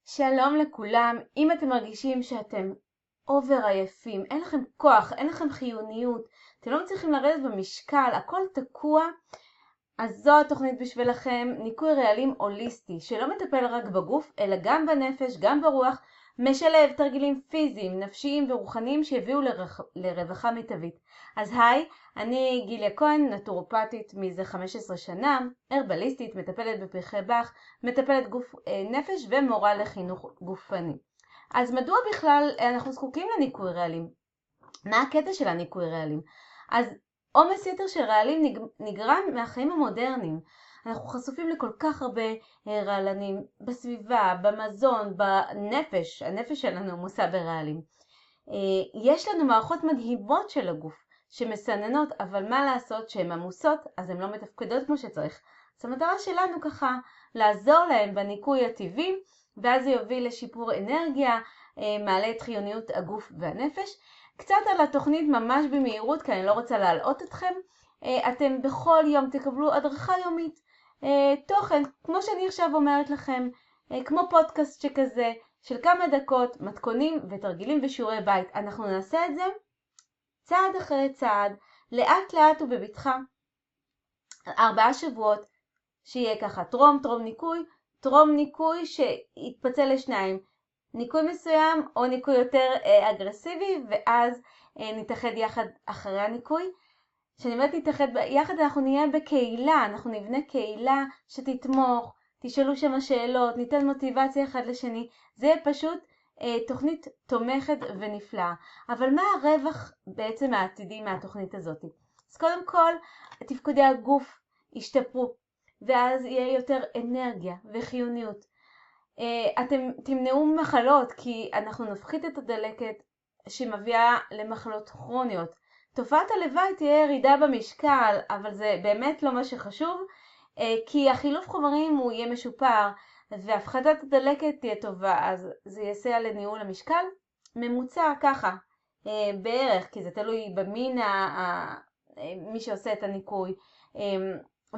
שלום לכולם. אם אתם מרגישים שאתם אובר עייפים, אין לכם כוח, אין לכם חיוניות, אתם לא מצליחים לרדת במשקל, הכל תקוע, אז זו התוכנית בשבילכם. ניקוי רעלים הוליסטי שלא מטפל רק בגוף אלא גם בנפש, גם ברוח, משלב תרגילים פיזיים, נפשיים ורוחניים שיביאו לרווחה מיטבית. אז היי, אני גיליה כהן, נטורופטית מזה 15 שנה, הרבליסטית, מטפלת בפרחי באך, מטפלת גוף נפש ומורה לחינוך גופני. אז מדוע בכלל אנחנו זקוקים לניקוי רעלים? מה הקטע של הניקוי רעלים? אז עומס יתר של רעלים נגרם מהחיים המודרניים. אנחנו חשופים לכל כך הרבה רעלנים בסביבה, במזון, בנפש. הנפש שלנו מוסע ברעלים. יש לנו מערכות מדהימות של הגוף שמסננות, אבל מה לעשות שהן עמוסות, אז הן לא מתפקדות כמו שצריך. אז המטרה שלנו ככה לעזור להם בניקוי הטבעי, ואז זה יוביל לשיפור אנרגיה, מעלה את חיוניות הגוף והנפש. קצת על התוכנית ממש במהירות, כי אני לא רוצה להלאות אתכם. אתם בכל יום תקבלו הדרכה יומית, תוכן, כמו שאני עכשיו אומרת לכם, כמו פודקאסט שכזה, של כמה דקות, מתכונים ותרגילים ושיעורי בית. אנחנו נעשה את זה צעד אחרי צעד, לאט לאט ובבטחה. 4 שבועות, שיהיה ככה טרום ניקוי שיתפצל לשניים. ניקוי מסוים או ניקוי יותר אגרסיבי, ואז נתאחד יחד אחרי הניקוי. כשאני אומרת נתאחד יחד, אנחנו נהיה בקהילה, אנחנו נבנה קהילה שתתמוך, תשאלו שם שאלות, ניתן מוטיבציה אחד לשני. זה יהיה פשוט תוכנית תומכת ונפלאה. אבל מה הרווח בעצם העתידי מהתוכנית הזאת? אז קודם כל, תפקודי הגוף ישתפרו, ואז יהיה יותר אנרגיה וחיוניות. אתם תמנעו מחלות, כי אנחנו נפחית את הדלקת שמביאה למחלות כרוניות. תופעת הלוואי תהיה ירידה במשקל, אבל זה באמת לא מה שחשוב, כי החילוף חומרים הוא יהיה משופר, והפחתת הדלקת תהיה טובה, אז זה יסייע לניהול המשקל. ממוצע ככה, בערך, כי זה תלוי במין מי שעושה את הניקוי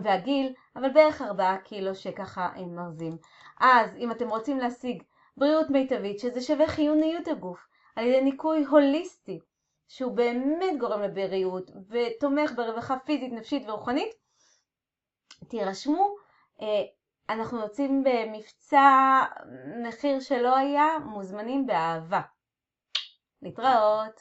והגיל, אבל בערך 4 קילו שככה הם מרזים. אז אם אתם רוצים להשיג בריאות מיטבית, שזה שווה חיוניות הגוף, על ידי ניקוי הוליסטי, שהוא באמת גורם לבריאות ותומך ברווחה פיזית, נפשית ורוחנית, תירשמו. אנחנו יוצאים במבצע מחיר שלא היה, מוזמנים באהבה. להתראות.